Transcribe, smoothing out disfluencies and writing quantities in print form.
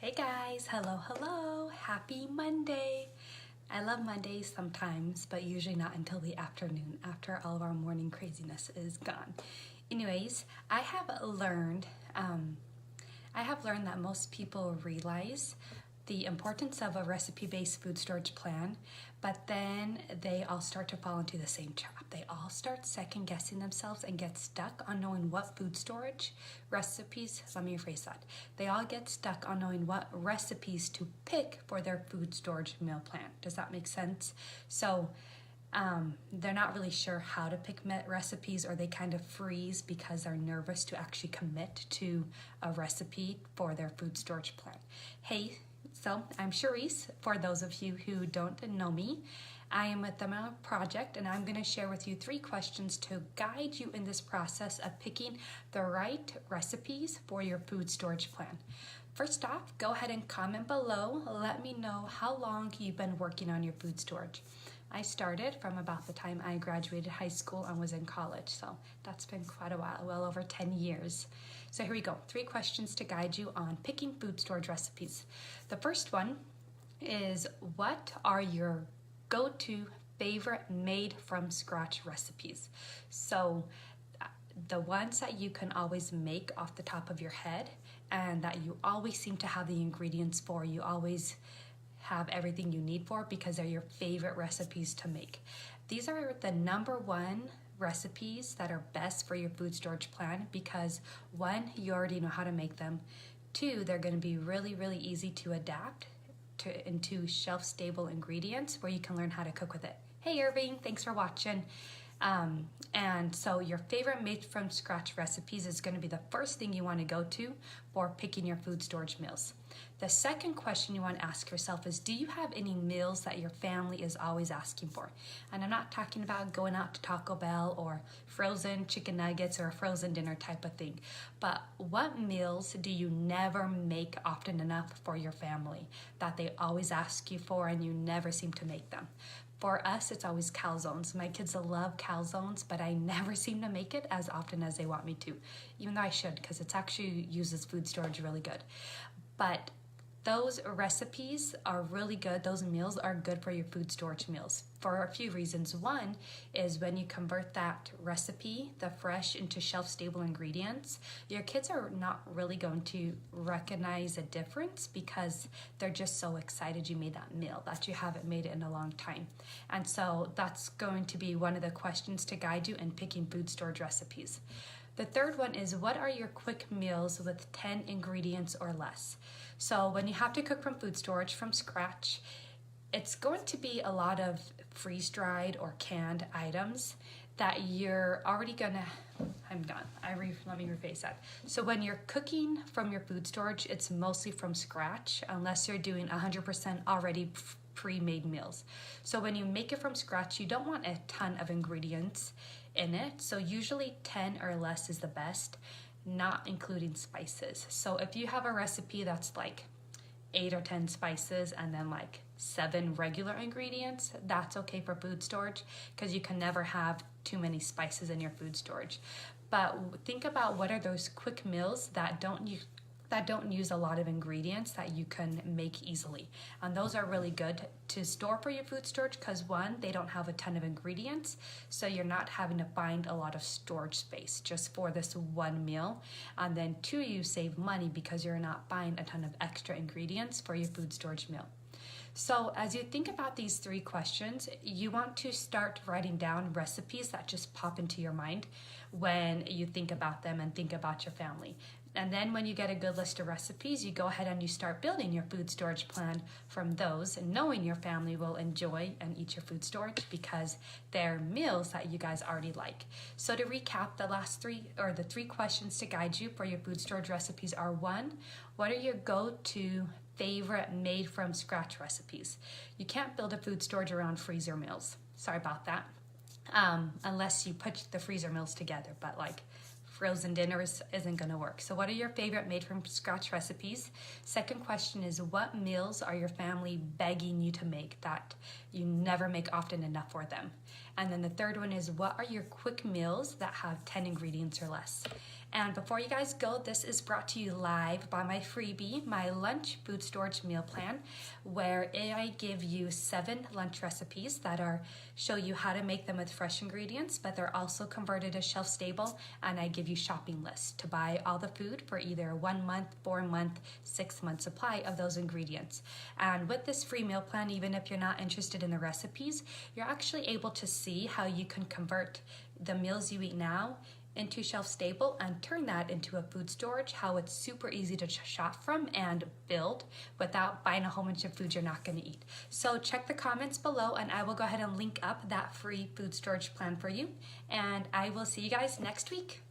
Hey guys, hello, happy Monday. I love Mondays sometimes, but usually not until the afternoon after all of our morning craziness is gone. Anyways, I have learned that most people realize the importance of a recipe-based food storage plan, but then they all start to fall into the same trap. They all start second guessing themselves and get stuck on knowing what food storage recipes, let me rephrase that. They all get stuck on knowing what recipes to pick for their food storage meal plan. Does that make sense? So they're not really sure how to pick recipes, or they kind of freeze because they're nervous to actually commit to a recipe for their food storage plan. Hey, so I'm Charisse. For those of you who don't know me, I am with the Mel Project, and I'm going to share with you 3 questions to guide you in this process of picking the right recipes for your food storage plan. First off, go ahead and comment below. Let me know how long you've been working on your food storage. I started from about the time I graduated high school and was in college, so that's been quite a while, well over 10 years. So here we go, 3 questions to guide you on picking food storage recipes. The first one is, what are your go-to favorite made from scratch recipes? So the ones that you can always make off the top of your head and that you always seem to have the ingredients for, you always have everything you need for because they're your favorite recipes to make. These are the #1 recipes that are best for your food storage plan because 1, you already know how to make them. 2, they're going to be really easy to adapt into shelf-stable ingredients where you can learn how to cook with it. Hey Irving, thanks for watching. And so your favorite made from scratch recipes is going to be the first thing you want to go to for picking your food storage meals. The second question you want to ask yourself is, do you have any meals that your family is always asking for? And I'm not talking about going out to Taco Bell or frozen chicken nuggets or a frozen dinner type of thing, but what meals do you never make often enough for your family that they always ask you for and you never seem to make them? For us, it's always calzones. My kids love calzones, but I never seem to make it as often as they want me to, even though I should, because it actually uses food storage really good. But those recipes are really good. Those meals are good for your food storage meals for a few reasons. One is when you convert that recipe, the fresh, into shelf-stable ingredients, your kids are not really going to recognize a difference because they're just so excited you made that meal, that you haven't made it in a long time. And so that's going to be one of the questions to guide you in picking food storage recipes. The third one is, what are your quick meals with 10 ingredients or less? So when you have to cook from food storage from scratch, it's going to be a lot of freeze-dried or canned items that you're already gonna, let me rephrase that. So when you're cooking from your food storage, it's mostly from scratch unless you're doing 100% already pre-made meals. So when you make it from scratch, you don't want a ton of ingredients in it. So usually 10 or less is the best, not including spices. So if you have a recipe that's like 8 or 10 spices and then like 7 regular ingredients, that's okay for food storage because you can never have too many spices in your food storage. But think about what are those quick meals that don't use a lot of ingredients that you can make easily. And those are really good to store for your food storage because 1, they don't have a ton of ingredients, so you're not having to find a lot of storage space just for this 1 meal. And then 2, you save money because you're not buying a ton of extra ingredients for your food storage meal. So as you think about these 3 questions, you want to start writing down recipes that just pop into your mind when you think about them and think about your family. And then when you get a good list of recipes, you go ahead and you start building your food storage plan from those, and knowing your family will enjoy and eat your food storage because they're meals that you guys already like. So to recap, the 3 questions to guide you for your food storage recipes are: 1, what are your go-to favorite made from scratch recipes? You can't build a food storage around freezer meals. Sorry about that. Unless you put the freezer meals together, but like frozen dinners isn't gonna work. So what are your favorite made from scratch recipes? Second question is, what meals are your family begging you to make that you never make often enough for them? And then the third one is, what are your quick meals that have 10 ingredients or less? And before you guys go, this is brought to you live by my freebie, my lunch food storage meal plan, where I give you 7 lunch recipes that show you how to make them with fresh ingredients, but they're also converted as shelf stable, and I give you shopping lists to buy all the food for either 1 month, 4 month, 6 month supply of those ingredients. And with this free meal plan, even if you're not interested in the recipes, you're actually able to see how you can convert the meals you eat now into shelf stable and turn that into a food storage, how it's super easy to shop from and build without buying a whole bunch of food you're not going to eat. So check the comments below and I will go ahead and link up that free food storage plan for you, and I will see you guys next week.